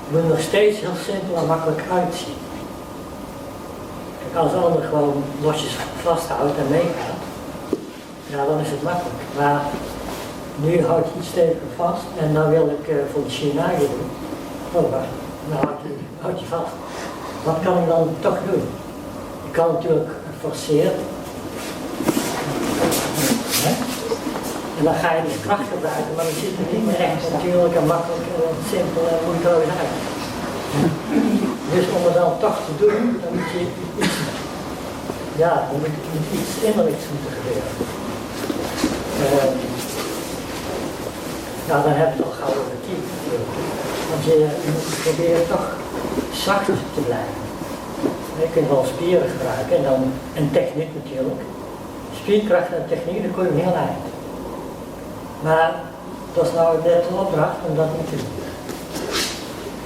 moet er nog steeds heel simpel en makkelijk uitzien. Kijk, als de ander gewoon losjes vasthoudt en meegaat, ja, dan is het makkelijk. Maar nu houd je iets steviger vast en dan wil ik voor de Chinage doen. Oh, wacht, dan houd je vast. Wat kan ik dan toch doen? Ik kan natuurlijk forceren. En dan ga je dus kracht gebruiken, maar dan zit het niet meer echt natuurlijk en makkelijk en simpel en moeiteloos uit. Dus om het dan toch te doen, dan moet je iets, ja, dan moet iets innerlijks moeten gebeuren. Nou, dan heb je het al gauw over team natuurlijk. Want je moet proberen toch zacht te blijven. Je kunt wel spieren gebruiken en techniek natuurlijk. Spierkracht en techniek, dan kom je heel eind. Maar dat is nou net de opdracht om dat niet te doen.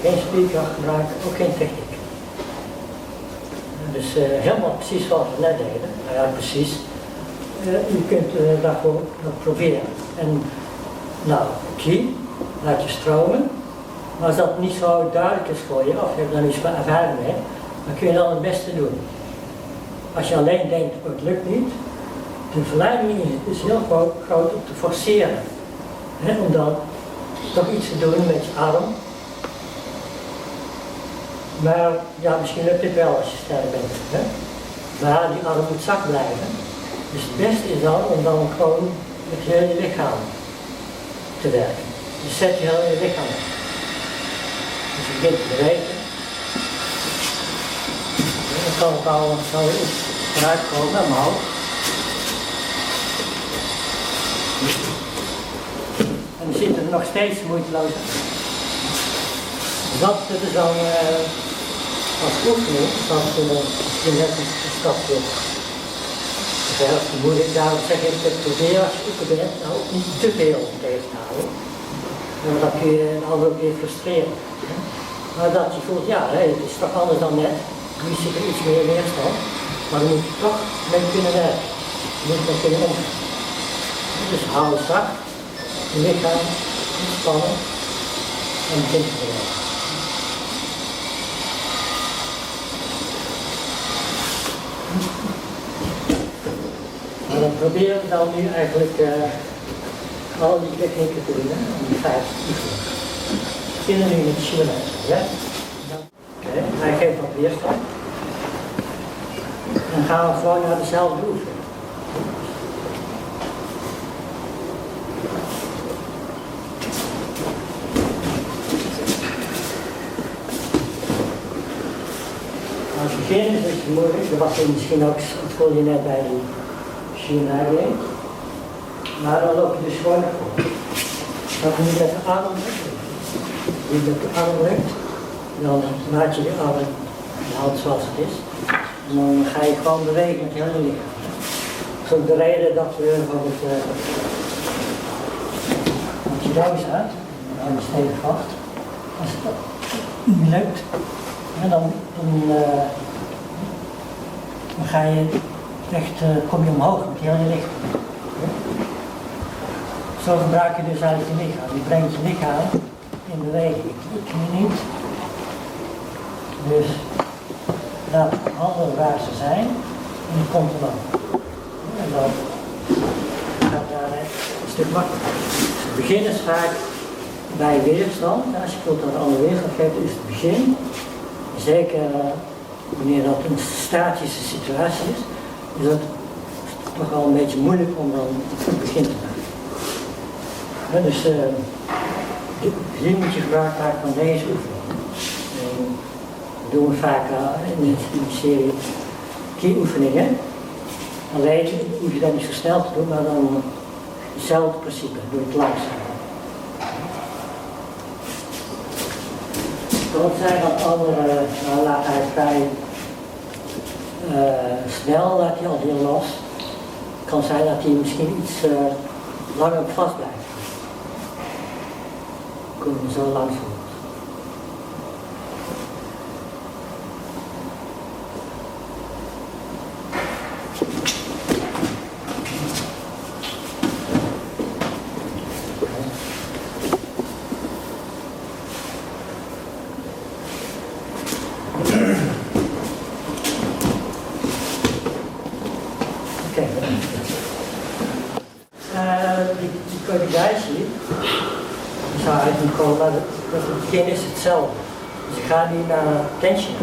Geen spierkracht gebruiken, ook geen techniek. Dus helemaal precies zoals we net deden. Nou ja, precies. Je kunt daarvoor proberen. En nou, ki, laat je stromen. Maar als dat niet zo duidelijk is voor je, of je hebt daar niet zoveel ervaring mee, dan kun je dan het beste doen. Als je alleen denkt, oh, het lukt niet, de verleiding is heel groot om te forceren. Om dan toch iets te doen met je arm. Maar ja, misschien lukt het wel als je sterk bent. Maar die arm moet zacht blijven. Dus het beste is dan om dan gewoon met heel je lichaam te werken. Dus zet je heel je lichaam op. Dus je begint te bewegen. Dan kan ik al zo iets eruit komen naar mijn hoofd. En dan ziet het nog steeds moeiteloos uit. Dat is dan als oefening, dat je net een stapje verder te moeilijk. Daarom zeg ik, probeer als je oefenen bent, nou ook niet te veel tegen te houden. Want dan kun je een ander ook weer frustreren. Maar dat je voelt, ja, het is toch anders dan net. Nu zit er iets meer weerstand, maar dan moet je toch mee kunnen werken. Je moet mee kunnen omgaan. Dus hou zacht, je lichaam ontspannen en begin te bewegen. Maar dan proberen we dan nu eigenlijk al die technieken te doen, die 5 oefeningen. We beginnen nu met de Chinees. Ja? Oké, hij geeft wat weerstand. Dan gaan we gewoon naar dezelfde oefening. Als je begint is het moeilijk, dat was misschien ook, dat voel je net bij die China. Maar dan loop je dus gewoon voor. Dat je niet met de adem lukt. Niet met de adem lukt, dan maak je de adem, de hand zoals het is. En dan ga je gewoon bewegen met heel je lichaam. Dat is ook de reden dat we van het je duim uit, dan hou je stevig vast. Als het niet lukt, dan ga je echt, kom je omhoog met heel je lichaam. Zo gebruik je dus eigenlijk je lichaam. Je brengt je lichaam in beweging. Je knie niet. Dus laat de handen waar ze zijn en je komt er dan. En dan gaat daar een stuk makkelijker. Dus het begin is vaak bij weerstand. Als je voelt dat een ander weerstand geeft, is het begin. Zeker wanneer dat een statische situatie is dat toch wel een beetje moeilijk om dan het begin te maken. Dus hier moet je gebruik maken van deze oefening. Dat doen we vaak in de serie ki-oefeningen. Alleen hoef je dat niet zo snel te doen, maar dan hetzelfde principe, doe het langzaam. Dan zijn dat andere, nou laat hij vrij snel, laat hij al heel los. Het kan zijn dat hij misschien iets langer vast blijft. Kunnen we zo langzaam. maar het begin is hetzelfde. Dus je gaat niet naar tension.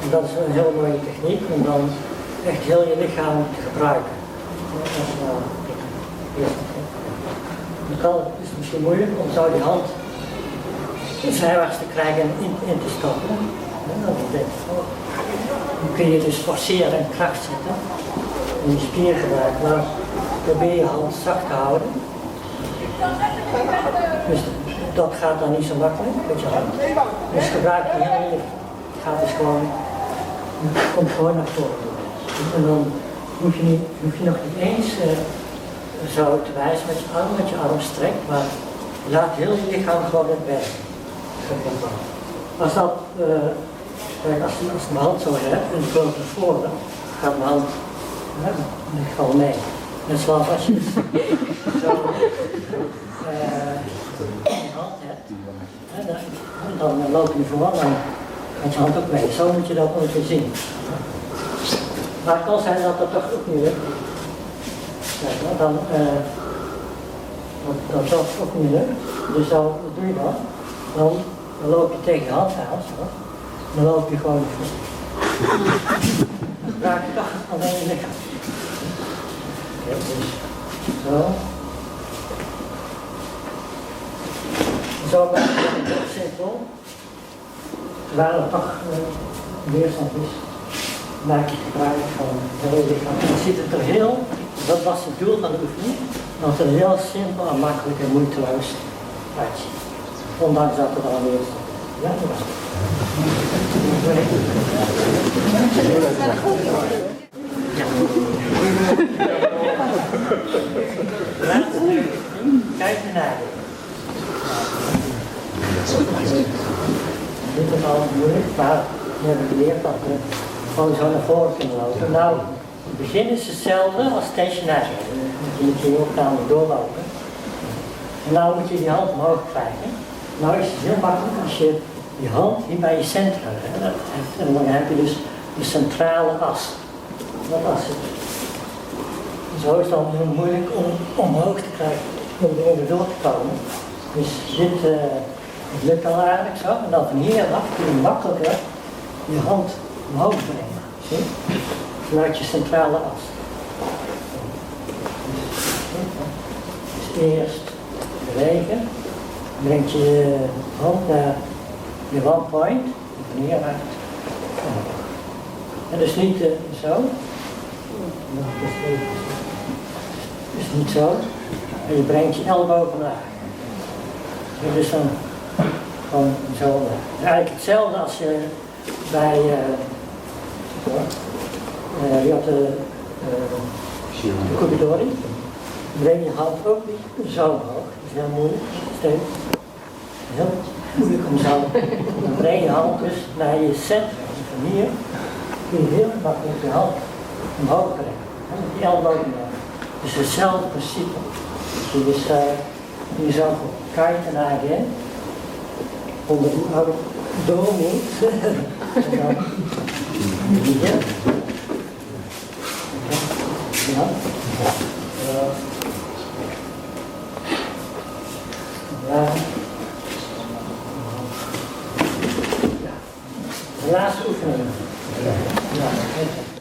En dat is een heel mooie techniek om dan echt heel je lichaam te gebruiken. Het is misschien moeilijk om zo die hand zijwaarts te krijgen en in te stappen. Dan kun je dus forceren en kracht zetten in je spiergebruik, maar probeer je hand zacht te houden. Dus dat gaat dan niet zo makkelijk met je hand. Dus gebruik je heel licht. Het gaat dus gewoon, het komt gewoon naar voren. En dan hoef je nog niet eens zo te wijzen met je arm strekt, maar je laat heel je lichaam gewoon het werk. Als dat, als ik mijn hand zo heb en ik loop naar voren, gaat mijn hand gewoon mee. Net zoals als je zo in je hand hebt, dan loop je voor, dan gaat je hand ook mee. Zo moet je dat ongeveer zien. Maar het kan zijn dat dat toch ook niet lukt. Dan dat ook niet lukt. Dus dan, wat doe je dan? Dan loop je tegen je hand aan, zo. Dan loop je gewoon voor. Dan raak je toch alleen je lichaam. Ja, dus zo. Zo maak je het heel simpel. Waar er toch weerstand is, maak je gebruik van het hele lichaam. Dan ziet het er heel, dat was het doel van de oefening, dat het er heel simpel en makkelijk en moeiteloos uitziet. Ondanks dat er al weerstand is. Ja, dat was het. Kijk naar dit is al moeilijk, maar we hebben geleerd dat we gewoon zo naar voren kunnen lopen. Nou, het begin is hetzelfde als stationair. Dan moet je ook namelijk doorlopen. En nou moet je die hand omhoog krijgen. Nou is het heel makkelijk als je die hand hier bij je centrum hebt. En dan heb je dus de centrale as. Dat as het. Zo is het dan heel moeilijk om omhoog te krijgen, om er door te komen. Dus dit het lukt al aardig zo. En dan van hieraf kun je makkelijker je hand omhoog brengen. Zie? Vanuit je centrale as. Dus eerst bewegen. Brengt je hand naar je one point. Van hieruit. En dus niet zo. Dus niet zo. En je brengt je ellebogen naar. En dus dan gewoon zo. Het is eigenlijk hetzelfde als je bij je had de Kubidori. Breng je hand ook niet zo hoog. Dat is heel moeilijk. Steeds. Heel moeilijk om zo. Dan breng je hand dus naar je centrum. Van hier kun je heel makkelijk je hand omhoog brengen. Met die ellebogen naar. Dus hetzelfde principe. Dus je zou kijken naar je onder die oude doom niet. En dan hier. Ja. Ja. De laatste oefening.